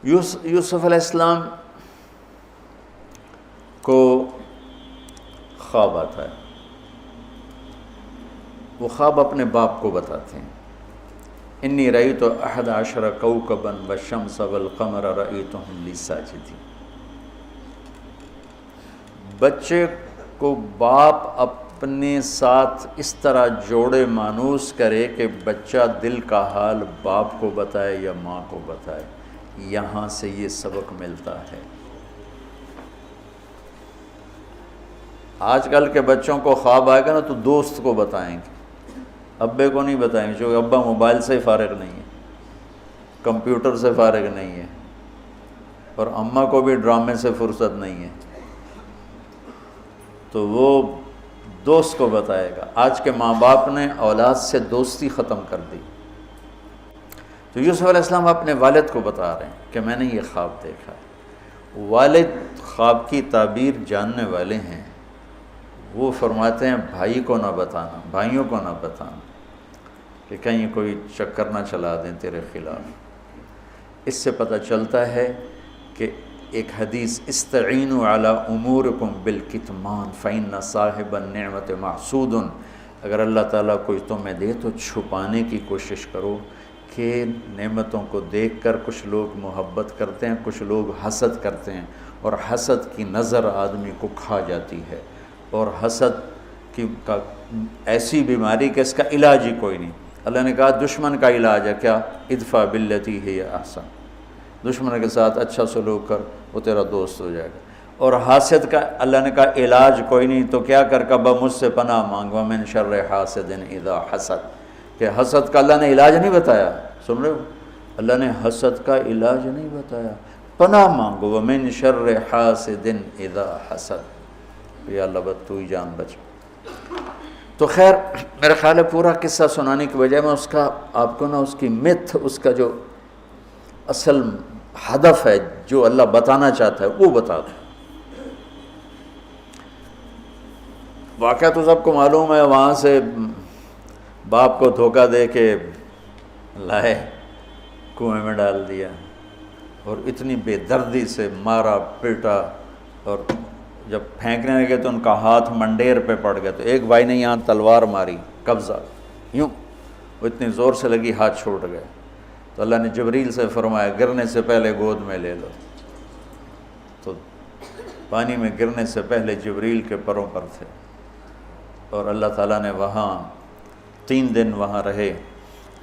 یوسف علیہ السلام کو خواب آتا ہے، وہ خواب اپنے باپ کو بتاتے ہیں، انی رأیت 11 کوکبا والشمس والقمر رأیتهم لی ساجدین۔ بچے کو باپ اپنے ساتھ اس طرح جوڑے مانوس کرے کہ بچہ دل کا حال باپ کو بتائے یا ماں کو بتائے، یہاں سے یہ سبق ملتا ہے۔ آج کل کے بچوں کو خواب آئے گا نا تو دوست کو بتائیں گے، ابے کو نہیں بتائیں گے، کیونکہ ابا موبائل سے فارغ نہیں ہے، کمپیوٹر سے فارغ نہیں ہے، اور اماں کو بھی ڈرامے سے فرصت نہیں ہے، تو وہ دوست کو بتائے گا۔ آج کے ماں باپ نے اولاد سے دوستی ختم کر دی۔ تو یوسف علیہ السلام اپنے والد کو بتا رہے ہیں کہ میں نے یہ خواب دیکھا ہے۔ والد خواب کی تعبیر جاننے والے ہیں، وہ فرماتے ہیں بھائی کو نہ بتانا، بھائیوں کو نہ بتانا، کہ کہیں کوئی چکر نہ چلا دیں تیرے خلاف۔ اس سے پتہ چلتا ہے کہ ایک حدیث استعینوا علی امورکم بالکتمان فإن صاحب النعمت محسود، اگر اللہ تعالیٰ کوئی تمہیں دے تو چھپانے کی کوشش کرو، کہ نعمتوں کو دیکھ کر کچھ لوگ محبت کرتے ہیں، کچھ لوگ حسد کرتے ہیں، اور حسد کی نظر آدمی کو کھا جاتی ہے، اور حسد کا ایسی بیماری کہ اس کا علاج ہی کوئی نہیں۔ اللہ نے کہا دشمن کا علاج ہے کیا؟ ادفع باللتی ہی احسن، دشمن کے ساتھ اچھا سلوک کر، وہ تیرا دوست ہو جائے گا۔ اور حاسد کا اللہ نے کہا علاج کوئی نہیں، تو کیا کر کبا مجھ سے پناہ مانگ، ومن شر حاسد اذا حسد، کہ حسد کا اللہ نے علاج نہیں بتایا، سن رہے ہو؟ اللہ نے حسد کا علاج نہیں بتایا، پناہ مانگو، ومن شر حاسد اذا حسد، یا اللہ بس تو ہی جان بچ۔ تو خیر میرا خیال ہے پورا قصہ سنانے کی بجائے میں اس کا آپ کو نا اس کی متھ، اس کا جو اصل ہدف ہے جو اللہ بتانا چاہتا ہے وہ بتا دوں۔ واقعہ تو سب کو معلوم ہے، وہاں سے باپ کو دھوکہ دے کے لائے، کنویں میں ڈال دیا، اور اتنی بے دردی سے مارا پیٹا، اور جب پھینکنے لگے تو ان کا ہاتھ منڈیر پہ پڑ گیا، تو ایک بھائی نے یہاں تلوار ماری، قبضہ یوں، وہ اتنی زور سے لگی ہاتھ چھوٹ گئے، تو اللہ نے جبریل سے فرمایا گرنے سے پہلے گود میں لے لو، تو پانی میں گرنے سے پہلے جبریل کے پروں پر تھے، اور اللہ تعالیٰ نے وہاں 3 دن وہاں رہے۔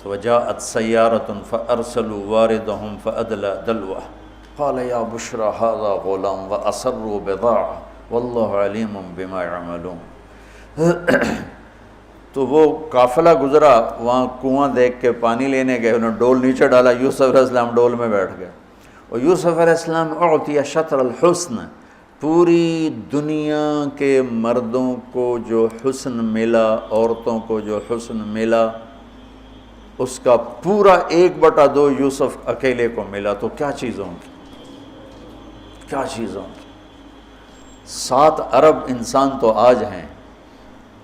تو وجاءت سیارۃ فارسلوا واردہم فادلی دلوہ قال یا بشری ھذا غلام واسروا بضاعہ واللہ علیم بما یعملون۔ تو وہ قافلہ گزرا، وہاں کنواں دیکھ کے پانی لینے گئے، انہوں نے ڈول نیچے ڈالا، یوسف علیہ السلام ڈول میں بیٹھ گئے، اور یوسف علیہ السلام اعطی شطر الحسن، پوری دنیا کے مردوں کو جو حسن ملا، عورتوں کو جو حسن ملا، اس کا پورا 1/2 یوسف اکیلے کو ملا، تو کیا چیزوں کی، کیا چیزوں کی۔ 7 ارب انسان تو آج ہیں،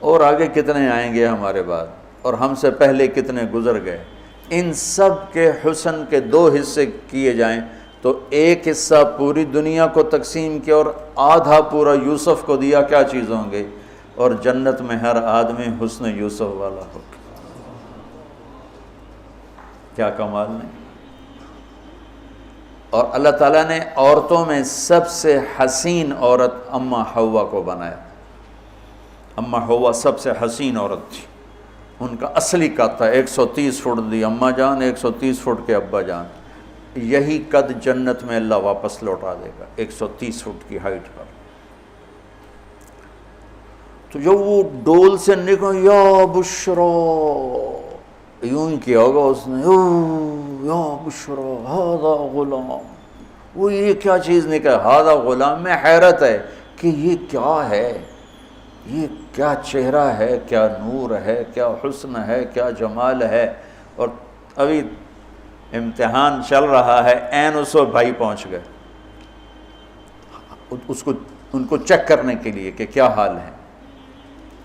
اور آگے کتنے آئیں گے ہمارے بعد، اور ہم سے پہلے کتنے گزر گئے۔ ان سب کے حسن کے 2 حصے کیے جائیں تو 1 حصہ پوری دنیا کو تقسیم کیا اور آدھا پورا یوسف کو دیا، کیا چیز ہوں گے؟ اور جنت میں ہر آدمی حسن یوسف والا ہو، کیا کمال نہیں۔ اور اللہ تعالیٰ نے عورتوں میں سب سے حسین عورت اماں حوا کو بنایا، اماں حوا سب سے حسین عورت تھی، ان کا اصلی قد تھا 130 فٹ دی اماں جان، 130 فٹ کے ابا جان، یہی قد جنت میں اللہ واپس لوٹا دے گا 130 فٹ کی ہائٹ پر۔ تو جب وہ ڈول سے نکل یا بشرا، یوں ہی کیا ہوگا اس نے، یا بشرا ھذا غلام، وہ یہ کیا چیز نکلا، ھذا غلام، میں حیرت ہے کہ یہ کیا ہے، یہ کیا چہرہ ہے، کیا نور ہے، کیا حسن ہے، کیا جمال ہے۔ اور ابھی امتحان چل رہا ہے، عین اس وقت بھائی پہنچ گئے ان کو چیک کرنے کے لیے کہ کیا حال ہے۔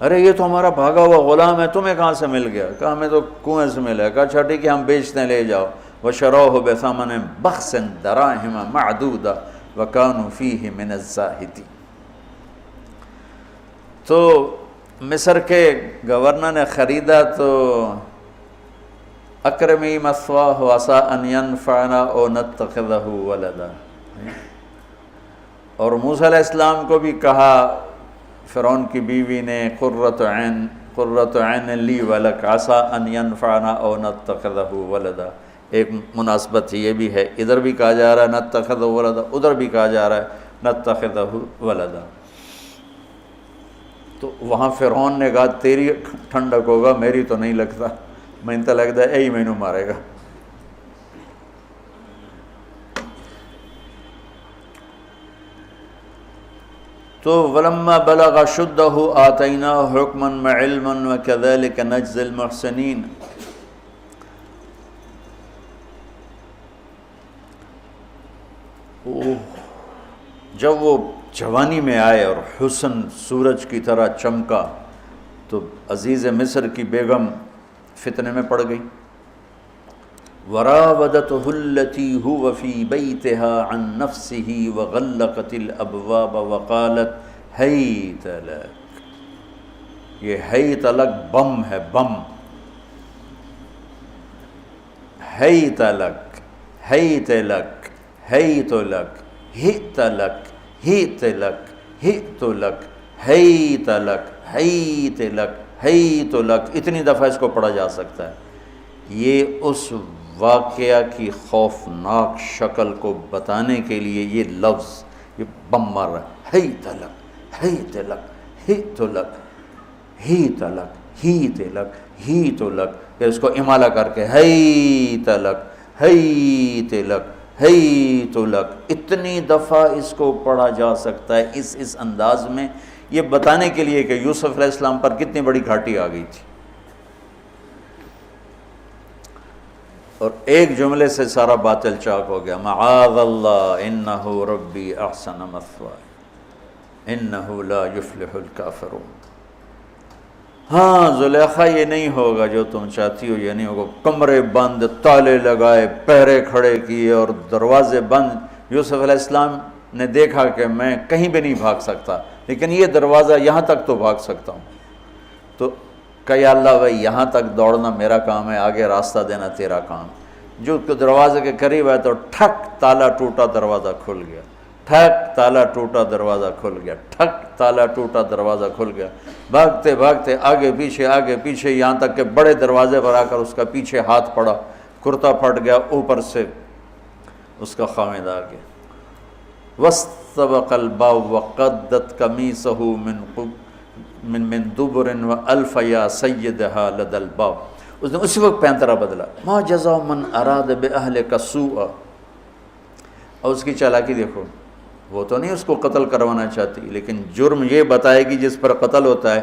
ارے یہ تو ہمارا بھاگا ہوا غلام ہے، تمہیں کہاں سے مل گیا؟ کہا ہمیں تو کنویں سے ملا ہے۔ کہا اچھا ٹھیک ہے ہم بیچتے ہیں، لے جاؤ۔ وشروه بثمن بخس دراهم معدودہ وكانوا فيه من الزاہدین۔ تو مصر کے گورنر نے خریدا تو اکرمی مثواہ عسیٰ ان ینفعنا او نتخذہ ولدا، اور موسیٰ علیہ السلام کو بھی کہا فرعون کی بیوی نے قرۃ عین لی ولک عسیٰ ان ینفعنا او نتخذہ ولدا۔ ایک مناسبت یہ بھی ہے، ادھر بھی کہا جا رہا ہے نتخذہ ولدا، ادھر بھی کہا جا رہا ہے نتخذہ ولدا۔ تو وہاں فرعون نے کہا تیری ٹھنڈک ہوگا، میری تو نہیں لگتا، میں تو لگتا ہے میں نو مارے گا۔ تو ولما بلغ شدہ آتیناہ حکما وعلما وکذلک نجزی المحسنین۔ جب وہ جوانی میں آئے اور حسن سورج کی طرح چمکا تو عزیز مصر کی بیگم فتنے میں پڑ گئی۔ وراودته التي هو في بيتها عن نفسه وغلقت الابواب وقالت هيت لك۔ یہ ہیت لک بم ہے، بم، ہیت لک، ہیت لک، ہیت لک، ہیت لک، ہیت لک، ہیت لک، ہیت لک، ہیت لک، ہیت لک، اتنی دفعہ اس کو پڑھا جا سکتا ہے۔ یہ اس واقعہ کی خوفناک شکل کو بتانے کے لیے یہ لفظ، یہ بم مار رہا ہے، ہیت لک، ہیت لک، ہیت لک، ہیت لک، ہیت لک، ہیت لک، پھر اس کو امالہ کر کے ہیت لک، ہیت لک، ہیت لک، اتنی دفعہ اس کو پڑھا جا سکتا ہے اس انداز میں، یہ بتانے کے لیے کہ یوسف علیہ السلام پر کتنی بڑی گھاٹی آ گئی تھی۔ اور ایک جملے سے سارا باطل چاک ہو گیا، معاذ اللہ انہ ربی احسن مثوایا انہ لا یفلح الکافرون۔ ہاں زلیخا یہ نہیں ہوگا جو تم چاہتی ہو، یہ نہیں ہوگا۔ کمرے بند، تالے لگائے، پہرے کھڑے کیے اور دروازے بند۔ یوسف علیہ السلام نے دیکھا کہ میں کہیں بھی نہیں بھاگ سکتا، لیکن یہ دروازہ یہاں تک تو بھاگ سکتا ہوں۔ تو کہ یا اللہ بھائی یہاں تک دوڑنا میرا کام ہے، آگے راستہ دینا تیرا کام۔ جو دروازے کے قریب ہے تو ٹھک تالا ٹوٹا، دروازہ کھل گیا، ٹھک تالا ٹوٹا، دروازہ کھل گیا، ٹھک تالا ٹوٹا، دروازہ کھل گیا۔ بھاگتے بھاگتے آگے پیچھے یہاں تک کہ بڑے دروازے پر آ کر اس کا پیچھے ہاتھ پڑا، کرتا پھٹ گیا، اوپر سے اس کا خامد آ گیا۔ وَاسْتَبَقَ الْبَابُ وَقَدَّتْ قَمِيصَهُ من دبر وَأَلْفَ يَا سَيِّدَهَا لَدَى الْبَابِ۔ اس نے اسی وقت پینترا بدلا، ما جزاء من اراد بأہلک سوءا۔ اور اس کی چالاکی دیکھو، وہ تو نہیں اس کو قتل کروانا چاہتی، لیکن جرم یہ بتائے گی جس پر قتل ہوتا ہے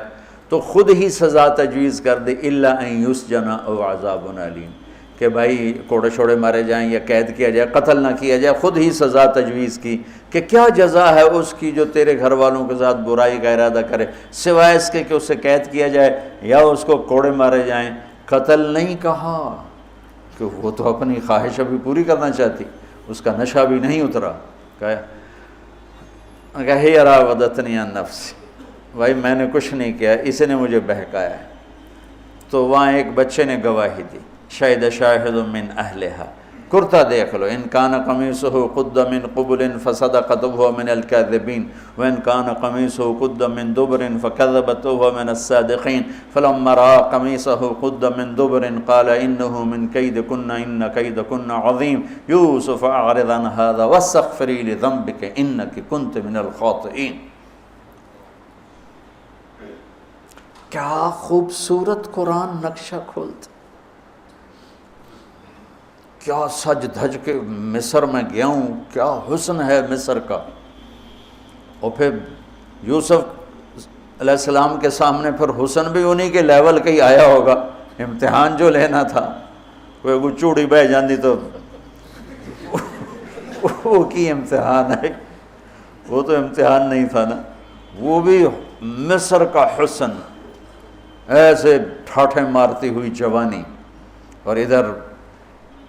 تو خود ہی سزا تجویز کر دے، الا ان یسجن او عذاب علیم، کہ بھائی کوڑے شوڑے مارے جائیں یا قید کیا جائے، قتل نہ کیا جائے، خود ہی سزا تجویز کی کہ کیا جزا ہے اس کی جو تیرے گھر والوں کے ساتھ برائی کا ارادہ کرے، سوائے اس کے کہ اسے قید کیا جائے یا اس کو کوڑے مارے جائیں۔ قتل نہیں کہا کہ وہ تو اپنی خواہش ابھی پوری کرنا چاہتی، اس کا نشہ بھی نہیں اترا۔ کہا ہی راودتنی عن نفسی، بھائی میں نے کچھ نہیں کیا، اسے نے مجھے بہکایا ہے۔ تو وہاں ایک بچے نے گواہی دی، شاہد شاہد من اہلہا، کرتا دیکھ لو، ان کان قمیصہ قد من قبل فصدقت وهو من الكاذبین وان کان قمیصہ قد من دبر فکذبت وهو من الصادقین فلما رأى قمیصہ قد من دبر قال انه من کیدکن ان کیدکن عظیم یوسف اعرض عن هذا واستغفری لذنبک انک کنت من الخاطئین۔ کیا خوبصورت قرآن نقشہ کھولتا، کیا سج دھج کے مصر میں گیا ہوں، کیا حسن ہے مصر کا۔ اور پھر یوسف علیہ السلام کے سامنے پھر حسن بھی انہی کے لیول کا ہی آیا ہوگا، امتحان جو لینا تھا، کوئی چوڑی بہ جاندی تو وہ کی امتحان ہے، وہ تو امتحان نہیں تھا نا، وہ بھی مصر کا حسن، ایسے ٹھاٹھے مارتی ہوئی جوانی، اور ادھر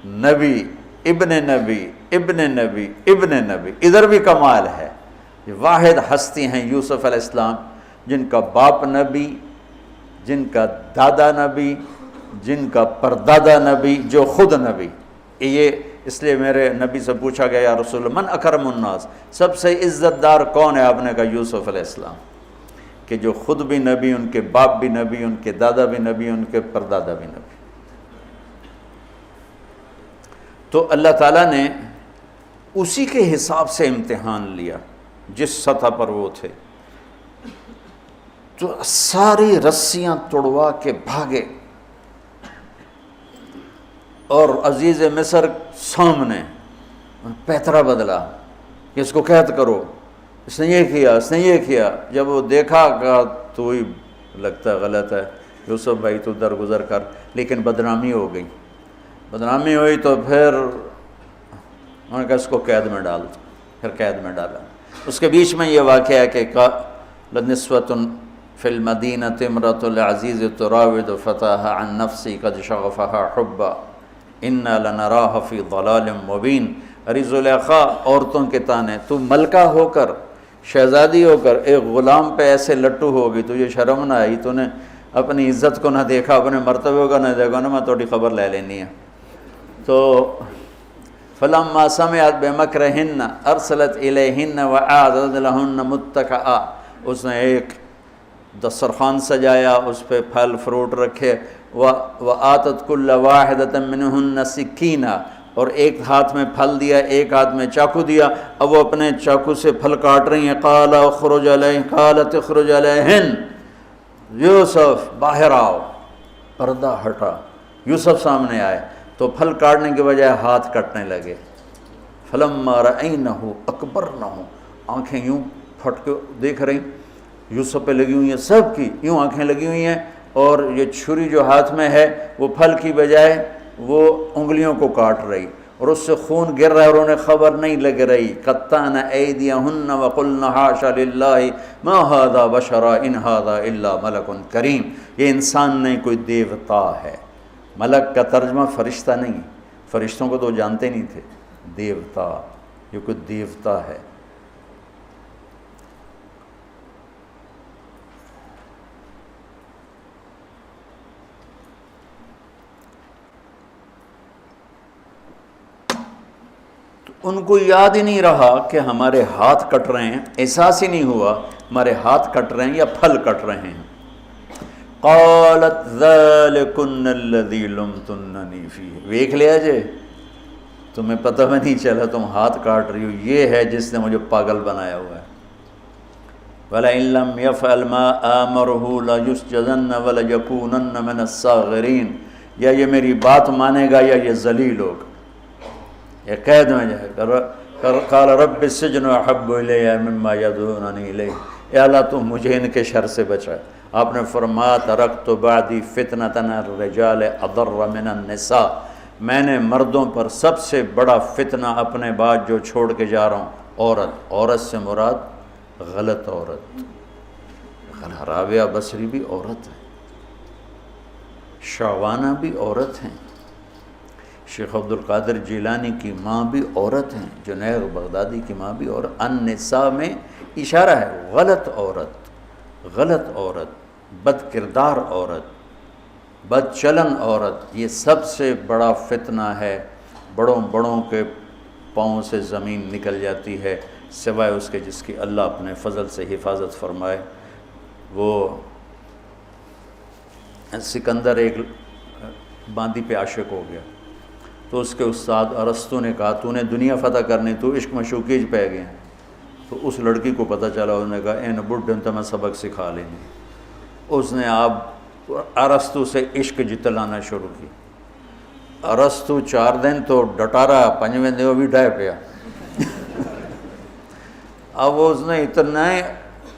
نبی ابن نبی ابن نبی ابن نبی، ادھر بھی کمال ہے۔ یہ واحد ہستی ہیں یوسف علیہ السلام، جن کا باپ نبی، جن کا دادا نبی، جن کا پردادا نبی، جو خود نبی۔ یہ اس لیے میرے نبی سے پوچھا گیا یا رسول اللہ من اکرم الناس، سب سے عزت دار کون ہے؟ آپ نے کہا یوسف علیہ السلام، کہ جو خود بھی نبی، ان کے باپ بھی نبی، ان کے دادا بھی نبی، ان کے پردادا بھی نبی۔ تو اللہ تعالیٰ نے اسی کے حساب سے امتحان لیا جس سطح پر وہ تھے، تو ساری رسیاں توڑوا کے بھاگے، اور عزیز مصر سامنے پیترا بدلا کہ اس کو قید کرو، اس نے یہ کیا، اس نے یہ کیا۔ جب وہ دیکھا کہ تو ہی لگتا غلط ہے، یوسف بھائی تو درگزر کر، لیکن بدنامی ہو گئی، بدنامی ہوئی تو پھر انہوں نے کہا اس کو قید میں ڈال دو، پھر قید میں ڈالا۔ اس کے بیچ میں یہ واقعہ ہے کہ لنسوۃ فی المدینۃ امرأۃ العزیز تراود فتاها عن نفسی قد شغفها حبا انا لنراها فی ضلال مبین۔ ارے زلیخا، عورتوں کے تانے، تو ملکہ ہو کر، شہزادی ہو کر ایک غلام پہ ایسے لٹو ہوگی، تجھے شرم نہ آئی؟ تو نے اپنی عزت کو نہ دیکھا، اپنے مرتبے کو نہ دیکھا، نا میں تھوڑی خبر لے لینی ہے۔ تو فلما سمعت بمکرہن ارسلت الیہن وأعدت لہن متکئا، اس نے ایک دسترخوان سجایا، اس پہ پھل فروٹ رکھے، وآتت کل واحدۃ منہن سکینہ، اور ایک ہاتھ میں پھل دیا، ایک ہاتھ میں چاقو دیا، اب وہ اپنے چاقو سے پھل کاٹ رہی ہیں۔ قال اخرج علیہن، قالت اخرج علیہن، یوسف باہر آؤ۔ پردہ ہٹا، یوسف سامنے آئے تو پھل کاٹنے کے بجائے ہاتھ کٹنے لگے۔ فلما رأینہ اکبرنہ، آنکھیں یوں پھٹ کے دیکھ رہی، یوسف پہ لگی ہوئی ہیں، سب کی یوں آنکھیں لگی ہوئی ہیں، اور یہ چھری جو ہاتھ میں ہے وہ پھل کی بجائے وہ انگلیوں کو کاٹ رہی، اور اس سے خون گر رہا ہے، اور انہیں خبر نہیں لگ رہی۔ قطعن ایدیہن وقلن حاشا للہ ما ھذا بشرا ان ھذا الا ملک کریم۔ یہ انسان نہیں، کوئی دیوتا ہے۔ ملک کا ترجمہ فرشتہ نہیں، فرشتوں کو تو جانتے نہیں تھے، دیوتا، یہ کوئی دیوتا ہے۔ ان کو یاد ہی نہیں رہا کہ ہمارے ہاتھ کٹ رہے ہیں، احساس ہی نہیں ہوا ہمارے ہاتھ کٹ رہے ہیں یا پھل کٹ رہے ہیں۔ قالت ذالکن الذی لمتننی فیہ، دیکھ لیا جے، تمہیں پتہ بھی نہیں چلا تم ہاتھ کاٹ رہی ہو، یہ ہے جس نے مجھے پاگل بنایا ہوا ہے۔ وَلَئِن لَّمْ يَفْعَلْ مَا آمَرُهُ لَيُسْجَنَّ وَلَيَكُونَنَّ مِنَ الصَّاغِرِينَ، یا یہ میری بات مانے گا یا یہ ذلیل ہوگا، یہ قید میں جائے گا۔ قال رب السجن احب الی مما یدعوننی الیہ، اے اللہ تو مجھے ان کے شر سے بچا۔ آپ نے فرمایا ترکت بعدی فتنۃ الرجال اضر من النساء، میں نے مردوں پر سب سے بڑا فتنہ اپنے بعد جو چھوڑ کے جا رہا ہوں عورت۔ عورت سے مراد غلط عورت، رابعہ بصری بھی عورت ہے، شعوانہ بھی عورت ہیں، شیخ عبد القادر جیلانی کی ماں بھی عورت ہیں، جنید بغدادی کی ماں بھی عورت۔ النساء میں اشارہ ہے غلط عورت، غلط عورت، بد کردار عورت، بد چلن عورت، یہ سب سے بڑا فتنہ ہے۔ بڑوں بڑوں کے پاؤں سے زمین نکل جاتی ہے، سوائے اس کے جس کی اللہ اپنے فضل سے حفاظت فرمائے۔ وہ سکندر ایک باندی پہ عاشق ہو گیا، تو اس کے استاد ارسطو نے کہا تو نے دنیا فتح کرنی، تو عشق مشوقی پہ گئے ہیں۔ تو اس لڑکی کو پتہ چلا، انہوں نے کہا این بڈھن تو میں سبق سکھا لیں گے۔ اس نے آپ ارسطو سے عشق جتلانا شروع کی۔ ارسطو 4 دن تو ڈٹا رہا، 5ویں دن وہ بھی ڈھائے پیا۔ اب اس نے اتنا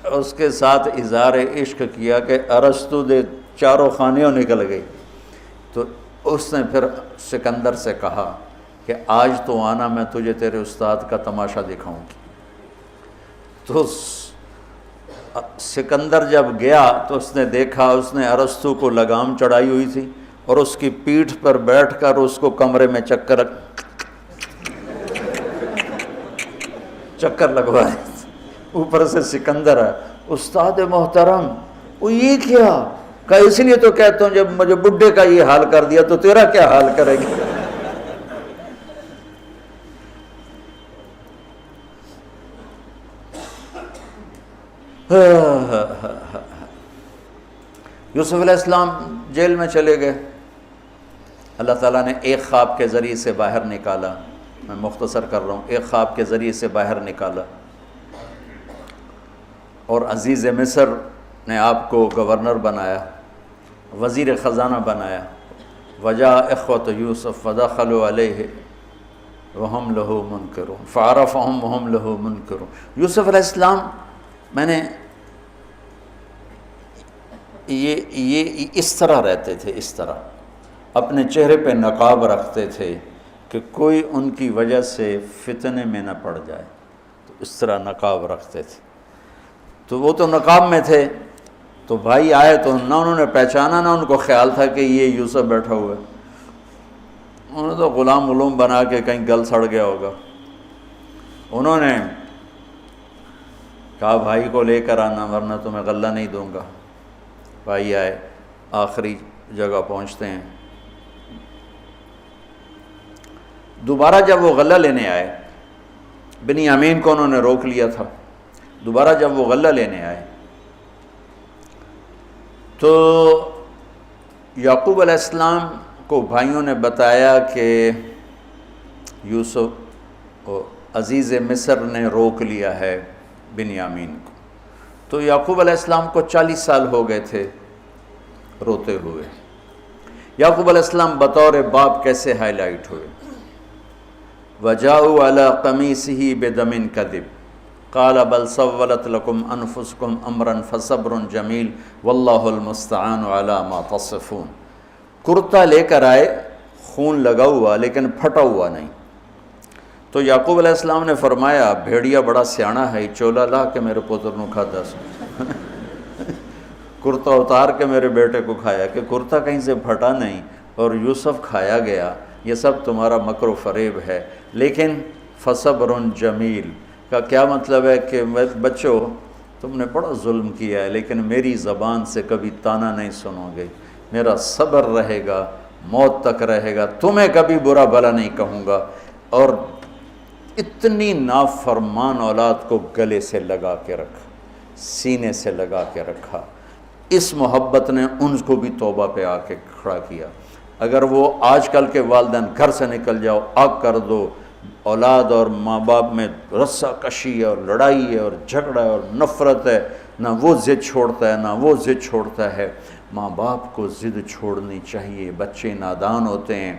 اس کے ساتھ اظہار عشق کیا کہ ارسطو دے چاروں خانیوں نکل گئی۔ تو اس نے پھر سکندر سے کہا کہ آج تو آنا، میں تجھے تیرے استاد کا تماشا دکھاؤں گی۔ تو سکندر جب گیا تو اس نے دیکھا، اس نے ارسطو کو لگام چڑھائی ہوئی تھی، اور اس کی پیٹھ پر بیٹھ کر اس کو کمرے میں چکر لگوائے. اوپر سے سکندر ہے. استاد محترم وہ یہ کیا؟ کہ اس لیے تو کہتا ہوں جب مجھے بڈھے کا یہ حال کر دیا تو تیرا کیا حال کرے گی؟ یوسف علیہ السلام جیل میں چلے گئے. اللہ تعالیٰ نے ایک خواب کے ذریعے سے باہر نکالا. میں مختصر کر رہا ہوں. ایک خواب کے ذریعے سے باہر نکالا اور عزیز مصر نے آپ کو گورنر بنایا، وزیر خزانہ بنایا. وجاء اخوۃ یوسف فدخلوا علیہ وہم لہ منکرون فعرفہم وہم لہ منکرون. یوسف علیہ السلام میں نے یہ اس طرح رہتے تھے، اس طرح اپنے چہرے پہ نقاب رکھتے تھے کہ کوئی ان کی وجہ سے فتنے میں نہ پڑ جائے. تو اس طرح نقاب رکھتے تھے. تو وہ تو نقاب میں تھے، تو بھائی آئے تو نہ انہوں نے پہچانا، نہ ان کو خیال تھا کہ یہ یوسف بیٹھا ہوا ہے. انہوں نے تو غلام بنا کے کہیں گل سڑ گیا ہوگا. انہوں نے کہا بھائی کو لے کر آنا ورنہ تمہیں غلہ نہیں دوں گا. بھائی آئے، آخری جگہ پہنچتے ہیں. دوبارہ جب وہ غلہ لینے آئے، بنیامین کو انہوں نے روک لیا تھا. دوبارہ جب وہ غلہ لینے آئے تو یعقوب علیہ السلام کو بھائیوں نے بتایا کہ یوسف عزیز مصر نے روک لیا ہے بنیامین کو. تو یعقوب علیہ السلام کو 40 سال ہو گئے تھے روتے ہوئے. یعقوب علیہ السلام بطور باپ کیسے ہائی لائٹ ہوئے. وَجَاءُوا عَلَىٰ قَمِيصِهِ بِدَمٍ كَذِبٍ قَالَ بَلْ سَوَّلَتْ لَكُمْ أَنفُسُكُمْ أَمْرًا فَصَبْرٌ جَمِيلٌ وَاللَّهُ الْمُسْتَعَانُ عَلَىٰ مَا تَصِفُونَ. کرتا لے کر آئے، خون لگا ہوا لیکن پھٹا ہوا نہیں. تو یعقوب علیہ السلام نے فرمایا بھیڑیا بڑا سیانا ہے، چولا لا کے میرے پوتر نو کھاتا سو. کرتا اتار کے میرے بیٹے کو کھایا کہ کرتا کہیں سے پھٹا نہیں اور یوسف کھایا گیا. یہ سب تمہارا مکر و فریب ہے. لیکن فصبر جمیل کا کیا مطلب ہے کہ بچوں تم نے بڑا ظلم کیا ہے لیکن میری زبان سے کبھی طعنہ نہیں سنو گے. میرا صبر رہے گا، موت تک رہے گا، تمہیں کبھی برا بھلا نہیں کہوں گا. اور اتنی نافرمان اولاد کو گلے سے لگا کے رکھا، سینے سے لگا کے رکھا. اس محبت نے ان کو بھی توبہ پہ آ کے کھڑا کیا. اگر وہ آج کل کے والدین گھر سے نکل جاؤ، آگ کر دو، اولاد اور ماں باپ میں رسہ کشی ہے اور لڑائی ہے اور جھگڑا ہے اور نفرت ہے، نہ وہ ضد چھوڑتا ہے نہ وہ ضد چھوڑتا ہے. ماں باپ کو ضد چھوڑنی چاہیے. بچے نادان ہوتے ہیں،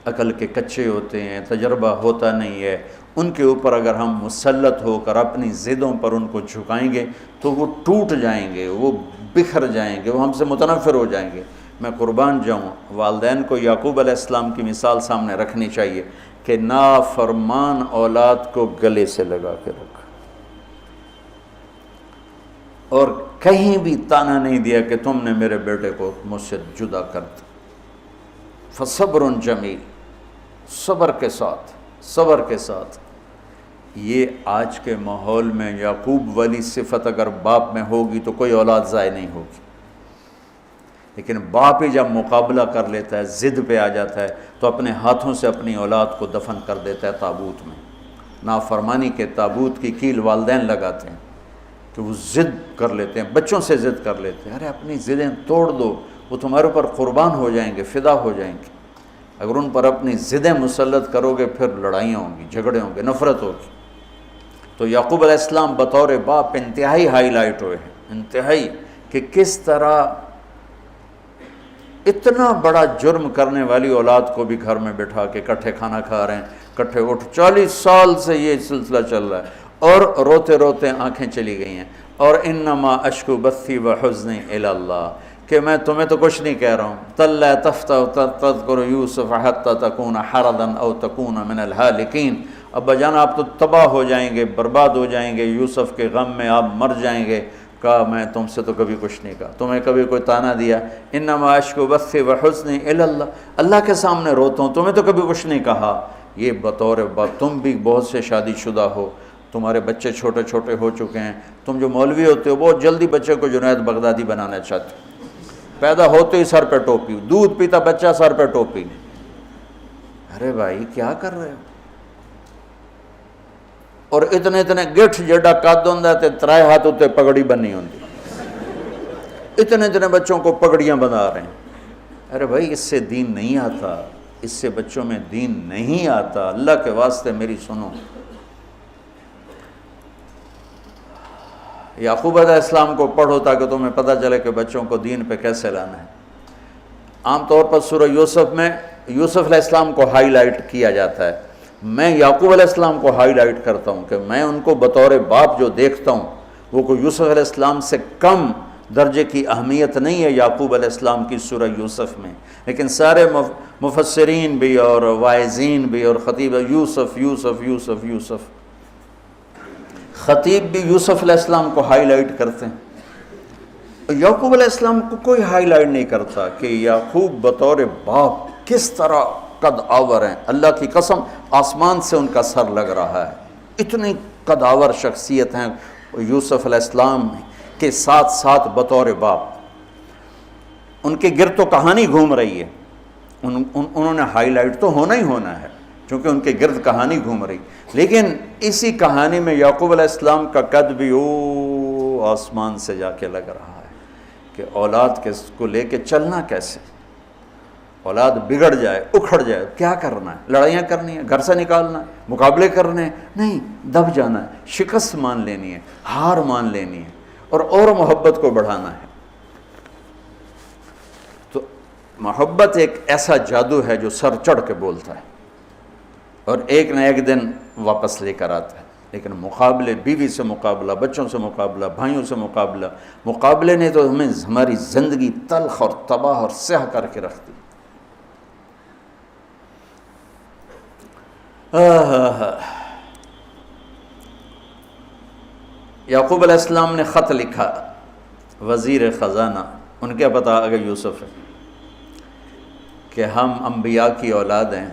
عقل کے کچے ہوتے ہیں، تجربہ ہوتا نہیں ہے. ان کے اوپر اگر ہم مسلط ہو کر اپنی ضدوں پر ان کو جھکائیں گے تو وہ ٹوٹ جائیں گے، وہ بکھر جائیں گے، وہ ہم سے متنفر ہو جائیں گے. میں قربان جاؤں، والدین کو یعقوب علیہ السلام کی مثال سامنے رکھنی چاہیے کہ نافرمان اولاد کو گلے سے لگا کے رکھا اور کہیں بھی طعنہ نہیں دیا کہ تم نے میرے بیٹے کو مجھ سے جدا کر دیا. فصبر جمیل، صبر کے ساتھ، صبر کے ساتھ. یہ آج کے ماحول میں یعقوب والی صفت اگر باپ میں ہوگی تو کوئی اولاد ضائع نہیں ہوگی. لیکن باپ ہی جب مقابلہ کر لیتا ہے، ضد پہ آ جاتا ہے تو اپنے ہاتھوں سے اپنی اولاد کو دفن کر دیتا ہے تابوت میں. نافرمانی کے تابوت کی کیل والدین لگاتے ہیں کہ وہ ضد کر لیتے ہیں، بچوں سے ضد کر لیتے ہیں. ارے اپنی ضدیں توڑ دو، وہ تمہارے اوپر قربان ہو جائیں گے، فدا ہو جائیں گے. اگر ان پر اپنی ضدیں مسلط کرو گے پھر لڑائیاں ہوں گی، جھگڑے ہوں گے، نفرت ہوگی. تو یعقوب علیہ السلام بطور باپ انتہائی ہائی لائٹ ہوئے ہیں، انتہائی، کہ کس طرح اتنا بڑا جرم کرنے والی اولاد کو بھی گھر میں بٹھا کے کٹھے کھانا کھا رہے ہیں، کٹھے اٹھ. 40 سال سے یہ سلسلہ چل رہا ہے اور روتے روتے آنکھیں چلی گئی ہیں. اور انما اشکو بثی وحزنی الی اللہ، کہ میں تمہیں تو کچھ نہیں کہہ رہا ہوں. تَلَّا تَفْتَوْ تَذْكُرُ يُوسُفَ حَتَّى تَكُونَ حَرَضًا أَوْ تَكُونَ مِنَ الْهَالِكِينَ. ابا جان آپ تو تباہ ہو جائیں گے، برباد ہو جائیں گے، یوسف کے غم میں آپ مر جائیں گے. کہا میں تم سے تو کبھی کچھ نہیں کہا، تمہیں کبھی کوئی تانا دیا؟ انما اشکو بثی وحزنی الی اللہ، اللہ کے سامنے روتا ہوں، تمہیں تو کبھی کچھ نہیں کہا۔ یہ بطور باپ، تم بھی بہت سے شادی شدہ ہو، تمہارے بچے چھوٹے چھوٹے ہو چکے ہیں، تم جو مولوی ہوتے ہو بہت جلدی بچے کو جنید بغدادی بنانا چاہتے ہو، پیدا ہوتے ہی سر پہ ٹوپی، دودھ پیتا بچہ سر پہ ٹوپی۔ ارے بھائی کیا کر رہے ہو؟ اور اتنے گٹھ جڑا قد ہوندا تے ترائے ہاتھ اتنے پگڑی بننی ہوندی، اتنے بچوں کو پگڑیاں بنا رہے ہیں۔ ارے بھائی اس سے دین نہیں آتا، اس سے بچوں میں دین نہیں آتا، اللہ کے واسطے میری سنو۔ یعقوب علیہ السلام کو پڑھو تاکہ تمہیں پتہ چلے کہ بچوں کو دین پہ کیسے لانا ہے۔ عام طور پر سورہ یوسف میں یوسف علیہ السلام کو ہائی لائٹ کیا جاتا ہے، میں یعقوب علیہ السلام کو ہائی لائٹ کرتا ہوں کہ میں ان کو بطور باپ جو دیکھتا ہوں وہ کوئی یوسف علیہ السلام سے کم درجے کی اہمیت نہیں ہے یعقوب علیہ السلام کی سورہ یوسف میں، لیکن سارے مفسرین بھی اور واعظین بھی اور خطیب یوسف یوسف یوسف یوسف، خطیب بھی یوسف علیہ السلام کو ہائی لائٹ کرتے ہیں۔ یعقوب علیہ السلام کو کوئی ہائی لائٹ نہیں کرتا کہ یعقوب بطور باپ کس طرح قد آور ہیں، اللہ کی قسم آسمان سے ان کا سر لگ رہا ہے، اتنی قد آور شخصیت ہیں یوسف علیہ السلام کے ساتھ ساتھ بطور باپ۔ ان کے گرد تو کہانی گھوم رہی ہے، انہوں نے ہائی لائٹ تو ہونا ہی ہونا ہے چونکہ ان کے گرد کہانی گھوم رہی، لیکن اسی کہانی میں یعقوب علیہ السلام کا قد بھی آسمان سے جا کے لگ رہا ہے کہ اولاد کو لے کے چلنا کیسے، اولاد بگڑ جائے اکھڑ جائے کیا کرنا ہے؟ لڑائیاں کرنی ہے، گھر سے نکالنا ہے، مقابلے کرنے ہیں؟ نہیں، دب جانا ہے، شکست مان لینی ہے، ہار مان لینی ہے اور محبت کو بڑھانا ہے۔ تو محبت ایک ایسا جادو ہے جو سر چڑھ کے بولتا ہے اور ایک نہ ایک دن واپس لے کر آتا ہے، لیکن مقابلے، بیوی سے مقابلہ، بچوں سے مقابلہ، بھائیوں سے مقابلے نے تو ہمیں ہماری زندگی تلخ اور تباہ اور سیاہ کر کے رکھ دی۔ یعقوب علیہ السلام نے خط لکھا وزیر خزانہ، ان کے پتہ اگر یوسف ہے، کہ ہم انبیاء کی اولاد ہیں،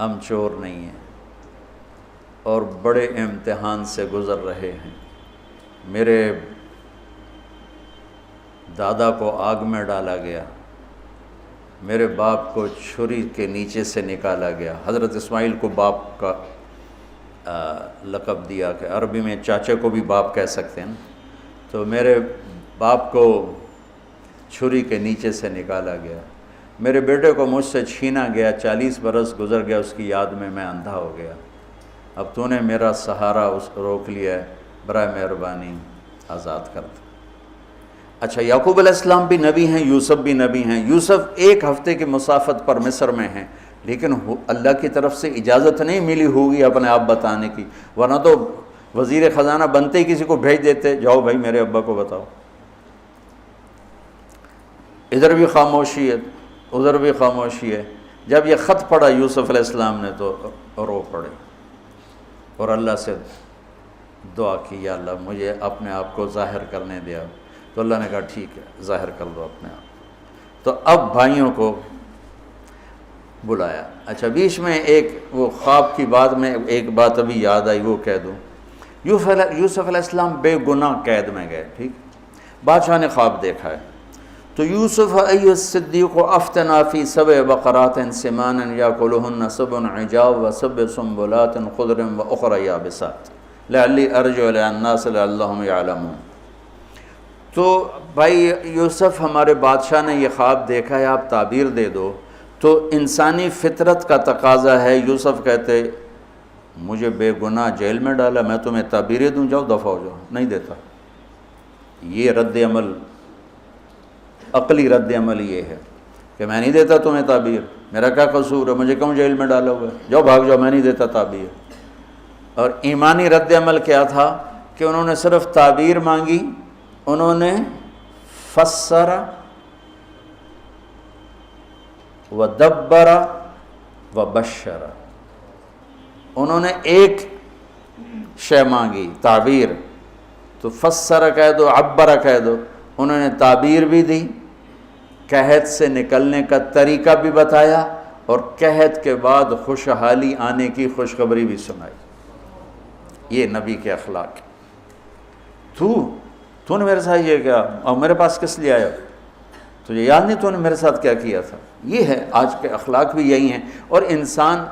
ہم چور نہیں ہیں اور بڑے امتحان سے گزر رہے ہیں۔ میرے دادا کو آگ میں ڈالا گیا، میرے باپ کو چھری کے نیچے سے نکالا گیا۔ حضرت اسماعیل کو باپ کا لقب دیا کہ عربی میں چاچے کو بھی باپ کہہ سکتے ہیں، تو میرے باپ کو چھری کے نیچے سے نکالا گیا، میرے بیٹے کو مجھ سے چھینا گیا، 40 برس گزر گیا، اس کی یاد میں میں اندھا ہو گیا، اب تو نے میرا سہارا روک لیا ہے، برائے مہربانی آزاد کر دو۔ اچھا، یعقوب علیہ السلام بھی نبی ہیں، یوسف بھی نبی ہیں۔ یوسف 1 ہفتے کی مسافت پر مصر میں ہیں، لیکن اللہ کی طرف سے اجازت نہیں ملی ہوگی اپنے آپ بتانے کی، ورنہ تو وزیر خزانہ بنتے ہی کسی کو بھیج دیتے، جاؤ بھائی میرے ابا کو بتاؤ۔ ادھر بھی خاموشی ہے، ادھر بھی خاموشی ہے۔ جب یہ خط پڑھا یوسف علیہ السلام نے تو رو پڑے اور اللہ سے دعا کی، یا اللہ مجھے اپنے آپ کو ظاہر کرنے دیا۔ تو اللہ نے کہا ٹھیک ہے، ظاہر کر دو اپنے آپ۔ تو اب بھائیوں کو بلایا۔ اچھا، بیچ میں ایک وہ خواب کی بات میں ایک بات ابھی یاد آئی، وہ کہہ دوں۔ یوسف علیہ السلام بے گناہ قید میں گئے، ٹھیک، بادشاہ نے خواب دیکھا ہے۔ تو یوسف ایھا الصدیق افتنا فی 7 بقرات سمان یاکلہن 7 عجاف و7 سنبلات خضر واخر یابسات لعلی ارجع الی الناس لعلہم یعلمون۔ تو بھائی یوسف، ہمارے بادشاہ نے یہ خواب دیکھا ہے، آپ تعبیر دے دو۔ تو انسانی فطرت کا تقاضا ہے، یوسف کہتے مجھے بے گناہ جیل میں ڈالا، میں تمہیں تعبیریں دوں، جاؤ دفع ہو جاؤ، نہیں دیتا۔ یہ رد عمل، عقلی رد عمل یہ ہے کہ میں نہیں دیتا تمہیں تعبیر، میرا کیا قصور ہے، مجھے کیوں جیل میں ڈالا ہوا ہے، جاؤ بھاگ جاؤ، میں نہیں دیتا تعبیر۔ اور ایمانی رد عمل کیا تھا کہ انہوں نے صرف تعبیر مانگی، انہوں نے فسر ودبر وبشر، انہوں نے ایک شے مانگی تعبیر، تو فسر کہہ دو، عبر کہہ دو، انہوں نے تعبیر بھی دی، قحط سے نکلنے کا طریقہ بھی بتایا، اور قحط کے بعد خوشحالی آنے کی خوشخبری بھی سنائی۔ یہ نبی کے اخلاق۔ تو نے میرے ساتھ یہ کیا، اور میرے پاس کس لیے آیا؟ تجھے یاد نہیں تو نے میرے ساتھ کیا کیا تھا؟ یہ ہے آج کے اخلاق بھی یہی ہیں، اور انسان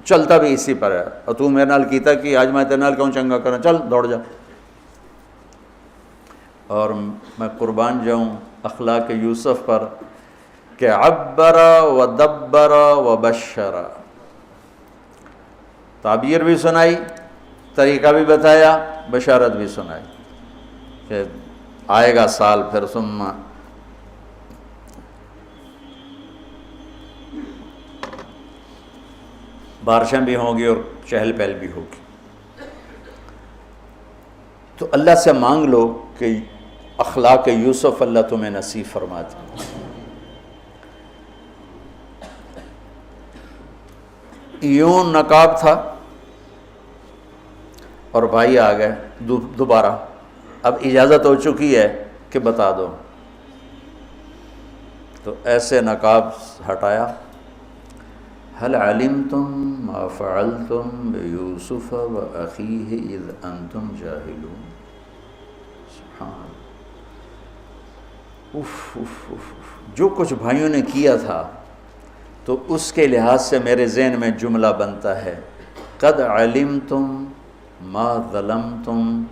چلتا بھی اسی پر ہے۔ اور تو میرے نال کیتا کہ آج میں تیرے نال کیوں چنگا کرنا، چل دوڑ جا۔ اور میں قربان جاؤں اخلاق یوسف پر کہ عبر و دبر و بشر، تعبیر بھی سنائی، طریقہ بھی بتایا، بشارت بھی سنائی کہ آئے گا سال پھر، ثم بارشیں بھی ہوں گی اور چہل پہل بھی ہوگی۔ تو اللہ سے مانگ لو کہ اخلاق یوسف اللہ تمہیں نصیب فرما دے۔ یوں نقاب تھا اور بھائی آ گئے دوبارہ، اب اجازت ہو چکی ہے کہ بتا دو، تو ایسے نقاب ہٹایا۔ هل علمتم ما فعلتم بيوسف وأخيه إذ أنتم جاهلون؟ سبحان اللہ، جو کچھ بھائیوں نے کیا تھا تو اس کے لحاظ سے میرے ذہن میں جملہ بنتا ہے، قد علمتم ما ظلمتم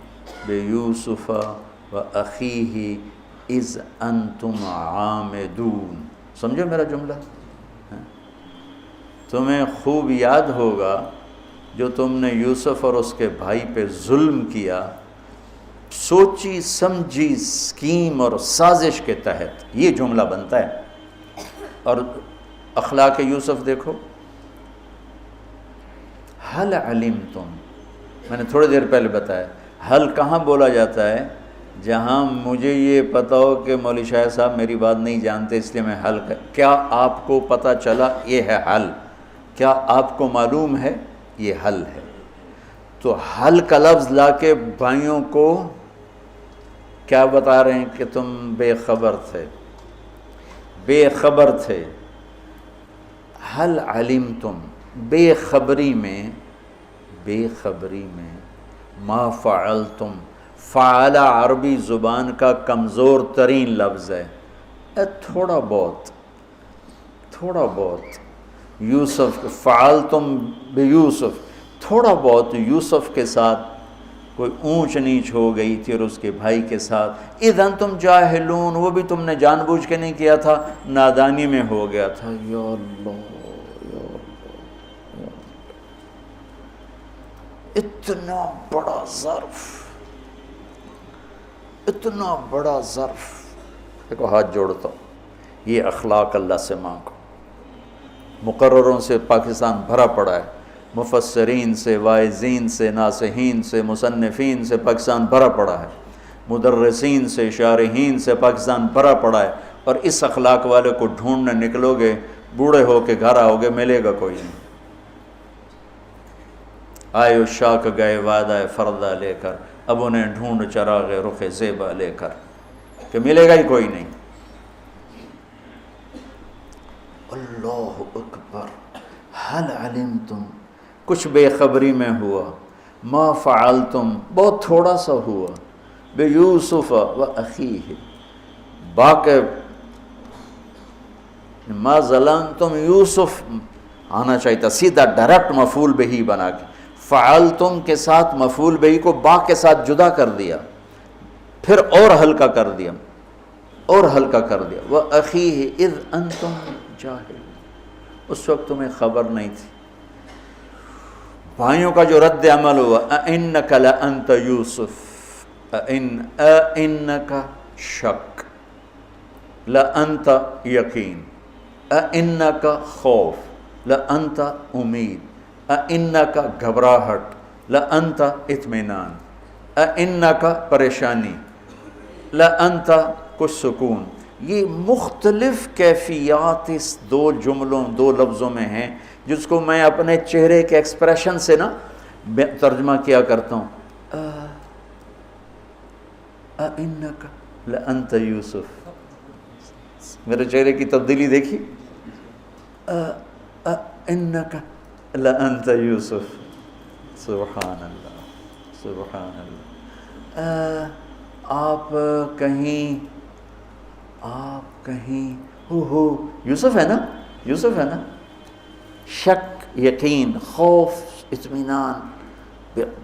بیوسف وأخیہ اذ انتم عامدون۔ سمجھو میرا جملہ؟ تمہیں خوب یاد ہوگا جو تم نے یوسف اور اس کے بھائی پہ ظلم کیا، سوچی سمجھی اسکیم اور سازش کے تحت، یہ جملہ بنتا ہے۔ اور اخلاق یوسف دیکھو، حل علمتم، میں نے تھوڑی دیر پہلے بتایا، حل کہاں بولا جاتا ہے؟ جہاں مجھے یہ پتہ ہو کہ مولوی شاہ صاحب میری بات نہیں جانتے اس لیے میں حل کیا آپ کو پتہ چلا؟ یہ ہے حل۔ کیا آپ کو معلوم ہے؟ یہ حل ہے۔ تو حل کا لفظ لا کے بھائیوں کو کیا بتا رہے ہیں کہ تم بے خبر تھے، بے خبر تھے۔ حل علمتم، بے خبری میں ما فعلتم، فعل عربی زبان کا کمزور ترین لفظ ہے، تھوڑا بہت یوسف، فعلتم بیوسف، تھوڑا بہت یوسف کے ساتھ کوئی اونچ نیچ ہو گئی تھی اور اس کے بھائی کے ساتھ، اذ انتم جاہلون، وہ بھی تم نے جان بوجھ کے نہیں کیا تھا، نادانی میں ہو گیا تھا۔ یا اللہ، اتنا بڑا ظرف، دیکھو ہاتھ جوڑتا ہوں، یہ اخلاق اللہ سے مانگو۔ مقرروں سے پاکستان بھرا پڑا ہے، مفسرین سے، واعظین سے، ناصحین سے، مصنفین سے پاکستان بھرا پڑا ہے، مدرسین سے، شارحین سے پاکستان بھرا پڑا ہے، اور اس اخلاق والے کو ڈھونڈنے نکلو گے، بوڑھے ہو کے گھر آؤ گے، ملے گا کوئی نہیں۔ آئے اشاق گئے وعدہ فردہ لے کر، اب انہیں ڈھونڈ چراغ رخ زیبا لے کر، کہ ملے گا ہی کوئی نہیں۔ اللہ اکبر، حل علمتم، کچھ بے خبری میں ہوا، ما فعلتم، بہت تھوڑا سا ہوا، بیوسف و اخیہ، باقی ما ظلمتم یوسف آنا چاہیے تھا، سیدھا ڈائریکٹ مفعول بہی بنا کے، فعلتم کے ساتھ مفعول بہی کو با کے ساتھ جدا کر دیا، پھر اور ہلکا کر دیا، وَأَخِيهِ اِذْ أَنْتُمْ جَاهِلُونَ، اس وقت تمہیں خبر نہیں تھی۔ بھائیوں کا جو رد عمل ہوا، أَإِنَّكَ لَأَنْتَ يُوسُف، أَإِنَّكَ شک، لَأَنْتَ یقین، أَإِنَّكَ خوف، لَأَنْتَ امید، أَإِنَّكَ گھبراہٹ، لَأَنْتَ اطمینان، أَإِنَّكَ پریشانی، لَأَنْتَ کچھ سکون۔ یہ مختلف کیفیات اس دو جملوں، دو لفظوں میں ہیں، جس کو میں اپنے چہرے کے ایکسپریشن سے نا ترجمہ کیا کرتا ہوں۔ اِنَّكَ لَأَنْتَ یوسف. میرے چہرے کی تبدیلی دیکھی. اِنَّكَ لَأَنْتَ یوسف. سبحان اللہ سبحان اللہ. آپ کہیں ہو یوسف ہے نا، یوسف ہے نا. شک، یقین، خوف، اطمینان،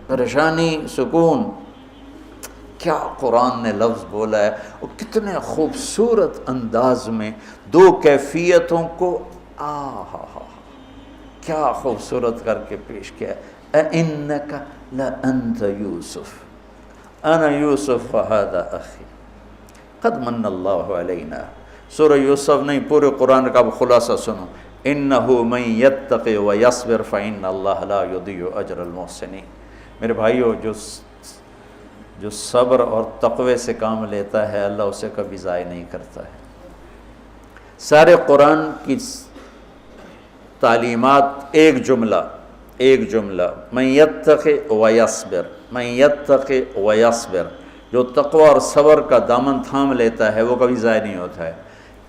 پریشانی، سکون. کیا قرآن نے لفظ بولا ہے، اور کتنے خوبصورت انداز میں دو کیفیتوں کو کیا خوبصورت کر کے پیش کیا ہے. اِنَّكَ لَأَنْتَ یوسف اَنَا یوسف وَهَذَا أَخِي قَدْ مَنَّ اللَّهُ عَلَيْنَا. سورہ یوسف نہیں، پورے قرآن کا خلاصہ سنو. إِنَّهُ مَن يَتَّقِ وَيَصْبِرْ فَإِنَّ اللَّهَ لَا يُضِيعُ أَجْرَ الْمُحْسِنِينَ. میرے بھائیو، جو صبر اور تقوی سے کام لیتا ہے اللہ اسے کبھی ضائع نہیں کرتا ہے. سارے قرآن کی تعلیمات ایک جملہ من یتق ویصبر، من یتق ویصبر. جو تقوی اور صبر کا دامن تھام لیتا ہے وہ کبھی ضائع نہیں ہوتا ہے.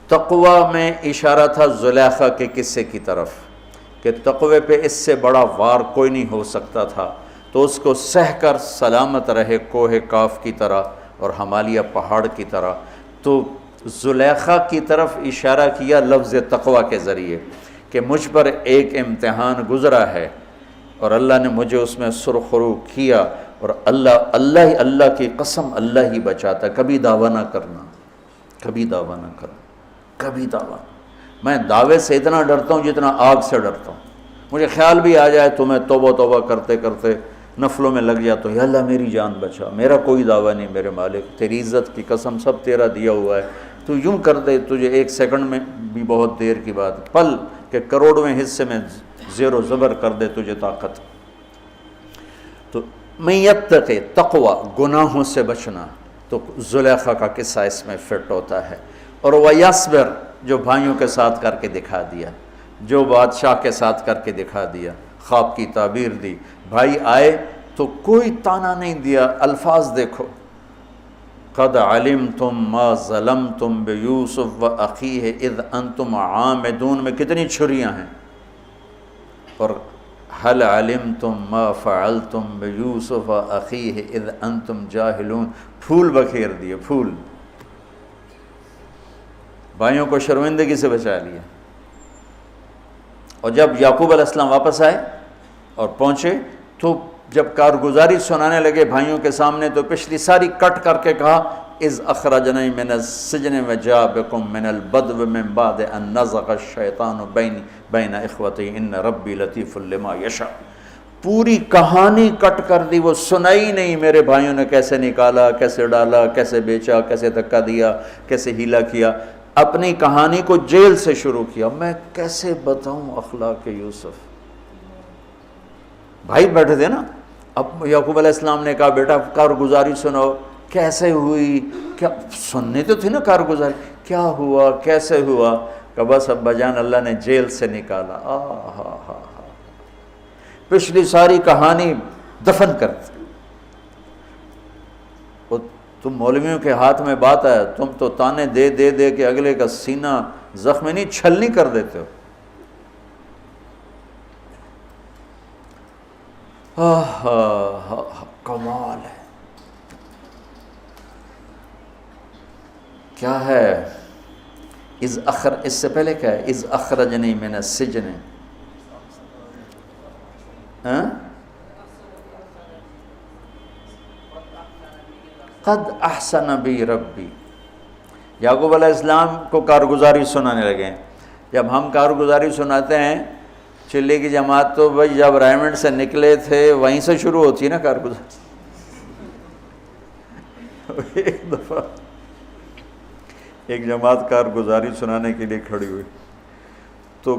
تقوی میں اشارہ تھا زلیخا کے قصے کی طرف کہ تقوی پہ اس سے بڑا وار کوئی نہیں ہو سکتا تھا، تو اس کو سہ کر سلامت رہے کوہ کاف کی طرح اور ہمالیہ پہاڑ کی طرح. تو زلیخا کی طرف اشارہ کیا لفظ تقوی کے ذریعے کہ مجھ پر ایک امتحان گزرا ہے اور اللہ نے مجھے اس میں سرخرو کیا، اور اللہ کی قسم اللہ ہی بچاتا. کبھی دعویٰ نہ کرنا، کبھی دعویٰ نہ کرنا، کبھی دعویٰ. میں دعوے سے اتنا ڈرتا ہوں جتنا آگ سے ڈرتا ہوں. مجھے خیال بھی آ جائے تو میں توبہ کرتے کرتے نفلوں میں لگ جاتا ہوں، یا اللہ میری جان بچا، میرا کوئی دعویٰ نہیں میرے مالک، تیری عزت کی قسم سب تیرا دیا ہوا ہے، تو یوں کر دے. تجھے ایک سیکنڈ میں بھی بہت دیر کی بات، پل کہ کروڑویں حصے میں زیر و زبر کر دے تجھے طاقت. تو من یتق، تقوی، گناہوں سے بچنا. تو زلیخا کا قصہ اس میں فٹ ہوتا ہے. اور ویصبر، جو بھائیوں کے ساتھ کر کے دکھا دیا، جو بادشاہ کے ساتھ کر کے دکھا دیا، خواب کی تعبیر دی. بھائی آئے تو کوئی تانا نہیں دیا. الفاظ دیکھو، قد علمتم ما ظلمتم بیوسف واخیہ اذ انتم عامدون میں کتنی چھریاں ہیں. اور هل علمتم ما فعلتم بیوسف واخیہ اذ انتم جاہلون، پھول بکھیر دیے، پھول. بھائیوں کو شرمندگی سے بچا لیا. اور جب یعقوب علیہ السلام واپس آئے اور پہنچے تو جب کارگزاری سنانے لگے بھائیوں کے سامنے تو پچھلی ساری کٹ کر کے کہا اذ اخرجنی من السجن وجاء بکم من البدو من بعد ان نزغ الشیطان بین اخوتی ان ربی لطیف لما یشاء. پوری کہانی کٹ کر دی، وہ سنائی نہیں میرے بھائیوں نے کیسے نکالا، کیسے ڈالا، کیسے بیچا، کیسے دھکا دیا، کیسے ہیلا کیا. اپنی کہانی کو جیل سے شروع کیا. میں کیسے بتاؤں اخلاق یوسف. بھائی بیٹھے تھے نا، اب یعقوب علیہ السلام نے کہا بیٹا کارگزاری سناؤ، کیسے ہوئی، کیا سننے تو تھی نا کارگزاری، کیا ہوا، کیسے ہوا. کہ بس ابا جان اللہ نے جیل سے نکالا. پچھلی ساری کہانی دفن کر دی. تم مولویوں کے ہاتھ میں بات ہے، تم تو تانے دے دے دے کے اگلے کا سینہ زخمی نہیں چھلنی کر دیتے ہو. کمال ہے. کیا ہے اس سے پہلے کیا ہے اذ اخرجنی من السجن. قد احسن بی ربی. یعقوب علیہ السلام کو کارگزاری سنانے لگے. جب ہم کارگزاری سناتے ہیں چلے کی جماعت تو بھائی جب رائمنڈ سے نکلے تھے وہیں سے شروع ہوتی ہے نا کارگزاری. ایک دفعہ ایک جماعت کارگزاری سنانے کے لیے کھڑی ہوئی تو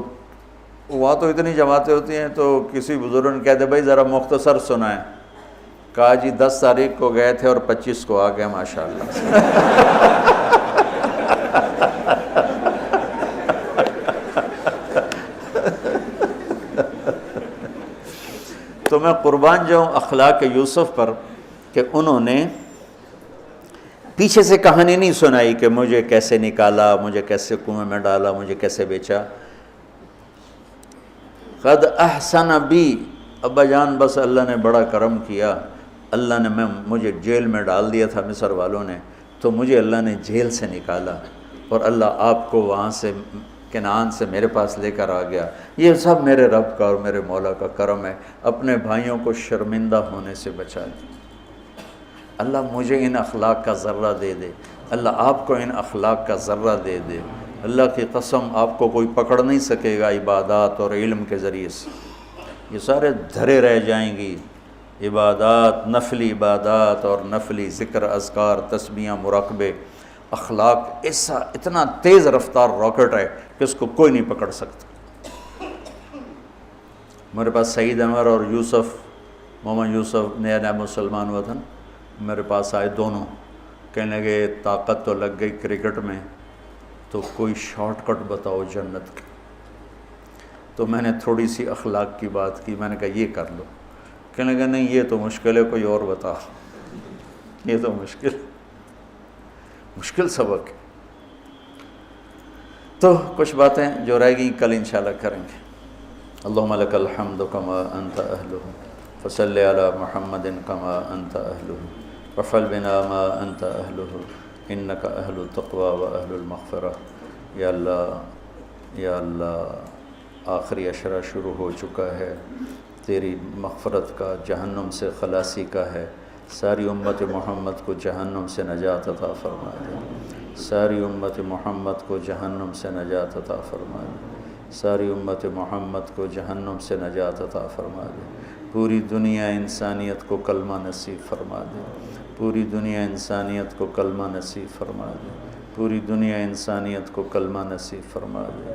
وہاں تو اتنی جماعتیں ہوتی ہیں تو کسی بزرگ نے کہتے بھائی ذرا مختصر سنائیں. کہا جی 10 تاریخ کو گئے تھے اور 25 کو آ گئے ماشاءاللہ. تو میں قربان جاؤں اخلاق یوسف پر کہ انہوں نے پیچھے سے کہانی نہیں سنائی کہ مجھے کیسے نکالا، مجھے کیسے کنویں میں ڈالا، مجھے کیسے بیچا۔ قد احسن بی، ابا جان بس اللہ نے بڑا کرم کیا، اللہ نے مجھے جیل میں ڈال دیا تھا مصر والوں نے، تو مجھے اللہ نے جیل سے نکالا اور اللہ آپ کو وہاں سے کنعان سے میرے پاس لے کر آ گیا۔ یہ سب میرے رب کا اور میرے مولا کا کرم ہے، اپنے بھائیوں کو شرمندہ ہونے سے بچا دیا۔ اللہ مجھے ان اخلاق کا ذرہ دے دے، اللہ آپ کو ان اخلاق کا ذرہ دے دے۔ اللہ کی قسم آپ کو کوئی پکڑ نہیں سکے گا عبادات اور علم کے ذریعے سے، یہ سارے دھرے رہ جائیں گی۔ عبادات، نفلی عبادات اور نفلی ذکر، اذکار، تسبیحاں، مراقبے، اخلاق ایسا اتنا تیز رفتار راکٹ ہے کہ اس کو کوئی نہیں پکڑ سکتا۔ میرے پاس سعید انور اور یوسف، محمد یوسف نیا نیا مسلمان ہوا تھا، میرے پاس آئے دونوں، کہنے لگے طاقت تو لگ گئی کرکٹ میں، تو کوئی شارٹ کٹ بتاؤ جنت کی۔ تو میں نے تھوڑی سی اخلاق کی بات کی، میں نے کہا یہ کر لو، کہنے لگا نہیں یہ تو مشکل ہے، کوئی اور بتا، یہ تو مشکل سبق ہے۔ تو کچھ باتیں جو رہ گئیں کل انشاءاللہ کریں گے۔ اللہم لک الحمد کما انت اہلہ فصل علی محمد کما انت اہلہ وفعل بنا ما انت اہلہ انک اہل التقوی و اہل المغفرہ۔ یا اللہ آخری عشرہ شروع ہو چکا ہے، تیری مغفرت کا، جہنم سے خلاصی کا ہے۔ ساری امت محمد کو جہنم سے نجات عطا فرما دے، ساری امت محمد کو جہنم سے نجات عطا فرما دے، ساری امت محمد کو جہنم سے نجات عطا فرما دے۔ پوری دنیا انسانیت کو کلمہ نصیب فرما دے، پوری دنیا انسانیت کو کلمہ نصیب فرما دے، پوری دنیا انسانیت کو کلمہ نصیب فرما دے۔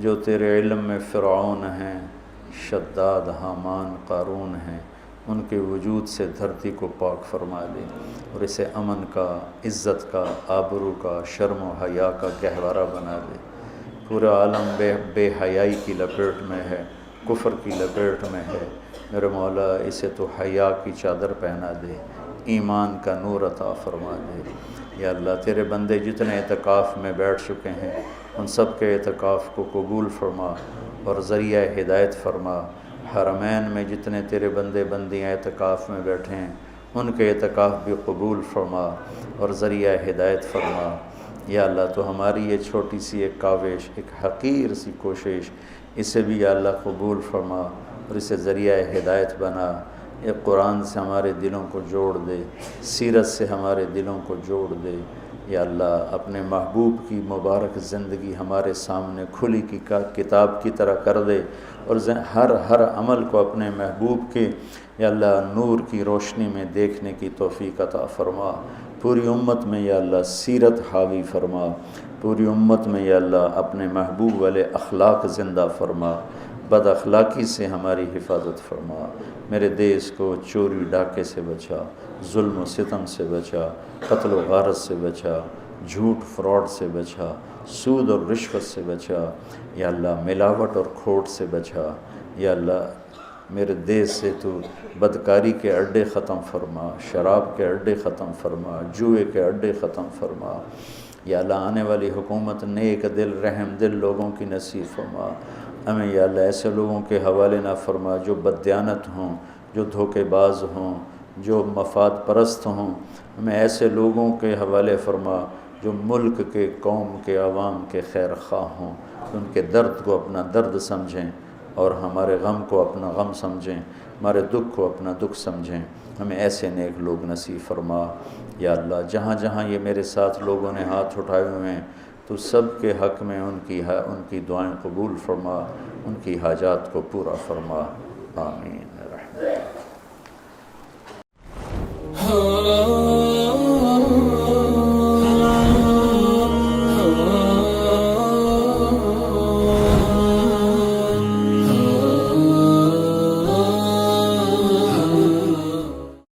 جو تیرے علم میں فرعون ہیں، شداد، حامان، قارون ہیں، ان کے وجود سے دھرتی کو پاک فرما دے اور اسے امن کا، عزت کا، آبرو کا، شرم و حیا کا گہوارہ بنا دے۔ پورا عالم بے حیائی کی لپیٹ میں ہے، کفر کی لپیٹ میں ہے، میرے مولا اسے تو حیا کی چادر پہنا دے، ایمان کا نور عطا فرما دے۔ یا اللہ تیرے بندے جتنے اعتکاف میں بیٹھ چکے ہیں ان سب کے اعتکاف کو قبول فرما اور ذریعہ ہدایت فرما۔ حرمین میں جتنے تیرے بندے بندیاں اعتکاف میں بیٹھے ہیں ان کے اعتکاف بھی قبول فرما اور ذریعہ ہدایت فرما۔ یا اللہ تو ہماری یہ چھوٹی سی ایک کاوش، ایک حقیر سی کوشش، اسے بھی یا اللہ قبول فرما اور اسے ذریعہ ہدایت بنا۔ یہ قرآن سے ہمارے دلوں کو جوڑ دے، سیرت سے ہمارے دلوں کو جوڑ دے۔ یا اللہ اپنے محبوب کی مبارک زندگی ہمارے سامنے کھلی کی کتاب کی طرح کر دے اور ہر عمل کو اپنے محبوب کے یا اللہ نور کی روشنی میں دیکھنے کی توفیق عطا فرما۔ پوری امت میں یا اللہ سیرت حاوی فرما، پوری امت میں یا اللہ اپنے محبوب والے اخلاق زندہ فرما، بد اخلاقی سے ہماری حفاظت فرما۔ میرے دیس کو چوری ڈاکے سے بچا، ظلم و ستم سے بچا، قتل و غارت سے بچا، جھوٹ فراڈ سے بچا، سود اور رشوت سے بچا، یا اللہ ملاوٹ اور کھوٹ سے بچا۔ یا اللہ میرے دیس سے تو بدکاری کے اڈے ختم فرما، شراب کے اڈے ختم فرما، جوئے کے اڈے ختم فرما۔ یا اللہ آنے والی حکومت نیک دل، رحم دل لوگوں کی نصیب فرما۔ ہمیں یا اللہ ایسے لوگوں کے حوالے نہ فرما جو بددیانت ہوں، جو دھوکے باز ہوں، جو مفاد پرست ہوں۔ ہمیں ایسے لوگوں کے حوالے فرما جو ملک کے، قوم کے، عوام کے خیر خواہ ہوں، ان کے درد کو اپنا درد سمجھیں اور ہمارے غم کو اپنا غم سمجھیں، ہمارے دکھ کو اپنا دکھ سمجھیں۔ ہمیں ایسے نیک لوگ نصیب فرما۔ یا اللہ جہاں جہاں یہ میرے ساتھ لوگوں نے ہاتھ اٹھائے ہوئے ہیں تو سب کے حق میں ان کی دعائیں قبول فرما، ان کی حاجات کو پورا فرما۔ آمین۔